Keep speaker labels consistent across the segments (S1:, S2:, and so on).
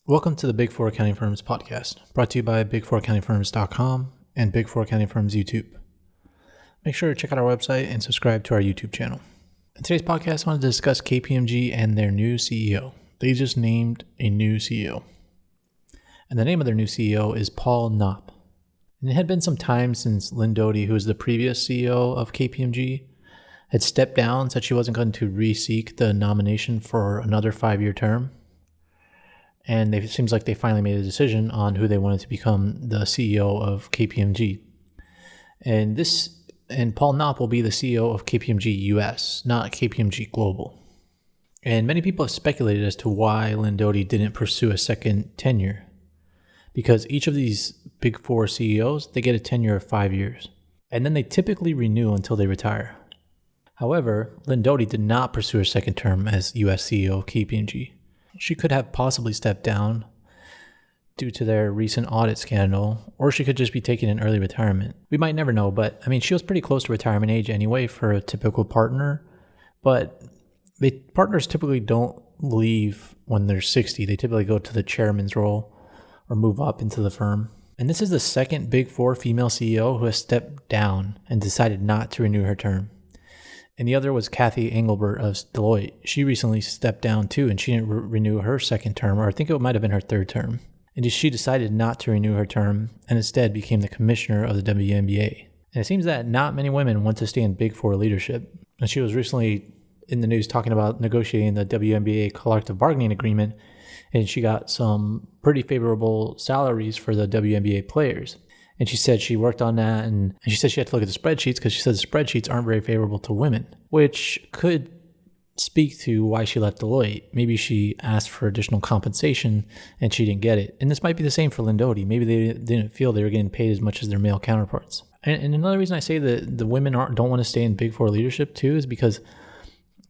S1: Welcome to the Big Four Accounting Firms podcast, brought to you by big4accountingfirms.com and Big Four Accounting Firms YouTube. Make sure to check out our website and subscribe to our YouTube channel. In today's podcast, I want to discuss KPMG and their new CEO. They just named a new CEO. And the name of their new CEO is Paul Knopp. And it had been some time since Lynn Doty, who was the previous CEO of KPMG, had stepped down, said she wasn't going to re-seek the nomination for another 5-year term. And it seems like they finally made a decision on who they wanted to become the CEO of KPMG. And Paul Knopp will be the CEO of KPMG US, not KPMG Global. And many people have speculated as to why Lynn Doty didn't pursue a second tenure. Because each of these Big Four CEOs, they get a tenure of 5 years. And then they typically renew until they retire. However, Lynn Doty did not pursue a second term as US CEO of KPMG. She could have possibly stepped down due to their recent audit scandal, or she could just be taking an early retirement. We might never know, but she was pretty close to retirement age anyway for a typical partner. But partners typically don't leave when they're 60. They typically go to the chairman's role or move up into the firm. And this is the second Big Four female CEO who has stepped down and decided not to renew her term. And the other was Kathy Engelbert of Deloitte. She recently stepped down too, and she didn't renew her second term, or I think it might have been her third term. And she decided not to renew her term and instead became the commissioner of the WNBA. And it seems that not many women want to stay in Big Four leadership. And she was recently in the news talking about negotiating the WNBA collective bargaining agreement, and she got some pretty favorable salaries for the WNBA players. And she said she worked on that, and she said she had to look at the spreadsheets because she said the spreadsheets aren't very favorable to women, which could speak to why she left Deloitte. Maybe she asked for additional compensation and she didn't get it. And this might be the same for Lynn Doty. Maybe they didn't feel they were getting paid as much as their male counterparts. And another reason I say that the women don't want to stay in Big Four leadership too is because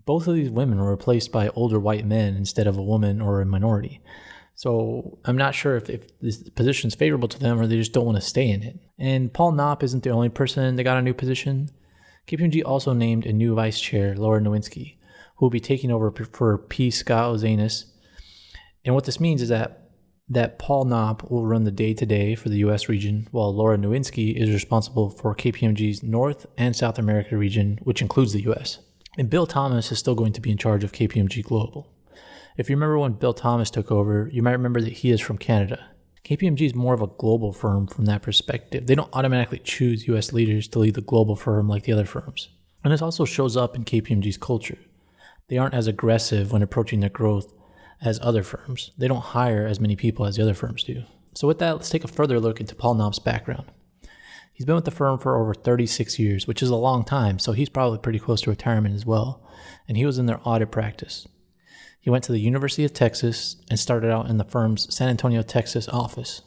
S1: both of these women were replaced by older white men instead of a woman or a minority. So I'm not sure if this position is favorable to them or they just don't want to stay in it. And Paul Knopp isn't the only person that got a new position. KPMG also named a new vice chair, Laura Newinski, who will be taking over for P. Scott Ozanis. And what this means is that Paul Knopp will run the day-to-day for the U.S. region, while Laura Newinski is responsible for KPMG's North and South America region, which includes the U.S. And Bill Thomas is still going to be in charge of KPMG Global. If you remember when Bill Thomas took over, you might remember that he is from Canada. KPMG is more of a global firm from that perspective. They don't automatically choose U.S. leaders to lead the global firm like the other firms. And this also shows up in KPMG's culture. They aren't as aggressive when approaching their growth as other firms. They don't hire as many people as the other firms do. So with that, let's take a further look into Paul Knopp's background. He's been with the firm for over 36 years, which is a long time, so he's probably pretty close to retirement as well. And he was in their audit practice. He went to the University of Texas and started out in the firm's San Antonio, Texas office.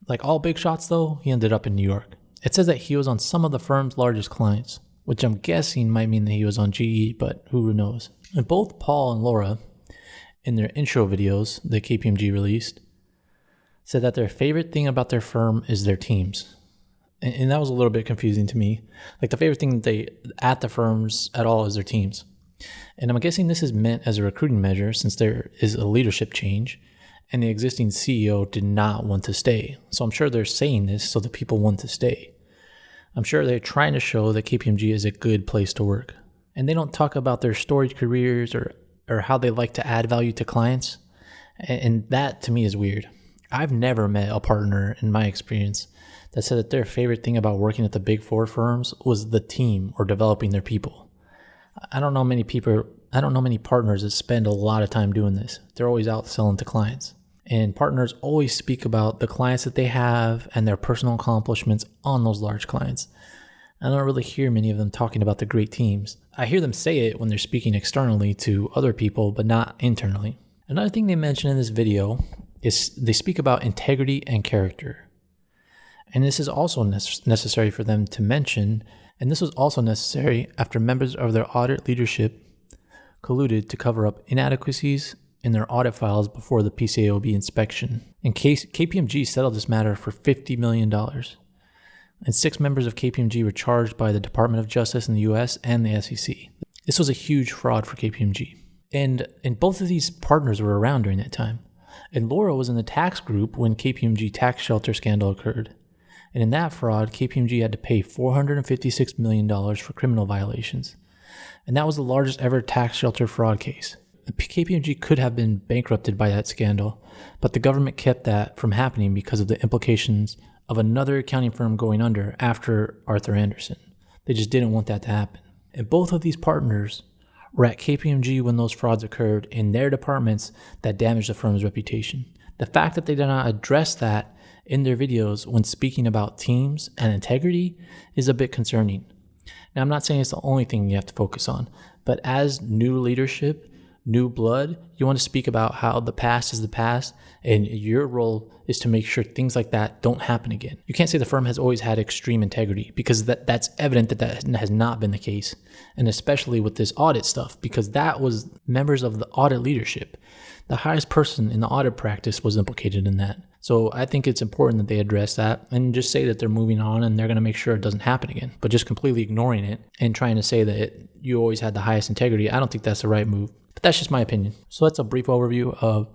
S1: Like all big shots though, he ended up in New York. It says that he was on some of the firm's largest clients, which I'm guessing might mean that he was on GE, but who knows. And both Paul and Laura, in their intro videos that KPMG released, said that their favorite thing about their firm is their teams. And that was a little bit confusing to me. Like the favorite thing at the firms at all is their teams. And I'm guessing this is meant as a recruiting measure since there is a leadership change and the existing CEO did not want to stay. So I'm sure they're saying this so that people want to stay. I'm sure they're trying to show that KPMG is a good place to work. And they don't talk about their storied careers or how they like to add value to clients. And that to me is weird. I've never met a partner in my experience that said that their favorite thing about working at the Big Four firms was the team or developing their people. I don't know many partners that spend a lot of time doing this. They're always out selling to clients. And partners always speak about the clients that they have and their personal accomplishments on those large clients. I don't really hear many of them talking about the great teams. I hear them say it when they're speaking externally to other people, but not internally. Another thing they mention in this video is they speak about integrity and character. And this is also necessary for them to mention. And this was also necessary after members of their audit leadership colluded to cover up inadequacies in their audit files before the PCAOB inspection. In case KPMG settled this matter for $50 million. And 6 members of KPMG were charged by the Department of Justice in the US and the SEC. This was a huge fraud for KPMG. And both of these partners were around during that time. And Laura was in the tax group when KPMG tax shelter scandal occurred. And in that fraud, KPMG had to pay $456 million for criminal violations. And that was the largest ever tax shelter fraud case. KPMG could have been bankrupted by that scandal, but the government kept that from happening because of the implications of another accounting firm going under after Arthur Andersen. They just didn't want that to happen. And both of these partners were at KPMG when those frauds occurred in their departments that damaged the firm's reputation. The fact that they did not address that in their videos when speaking about teams and integrity is a bit concerning. Now, I'm not saying it's the only thing you have to focus on, but as new leadership, new blood, you want to speak about how the past is the past, and your role is to make sure things like that don't happen again. You can't say the firm has always had extreme integrity, because that's evident that has not been the case, and especially with this audit stuff, because that was members of the audit leadership. The highest person in the audit practice was implicated in that. So I think it's important that they address that and just say that they're moving on and they're going to make sure it doesn't happen again. But just completely ignoring it and trying to say that you always had the highest integrity, I don't think that's the right move. But that's just my opinion. So that's a brief overview of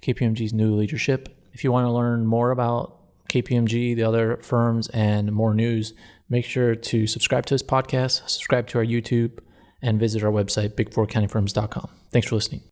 S1: KPMG's new leadership. If you want to learn more about KPMG, the other firms, and more news, make sure to subscribe to this podcast, subscribe to our YouTube, and visit our website, big4accountingfirms.com. Thanks for listening.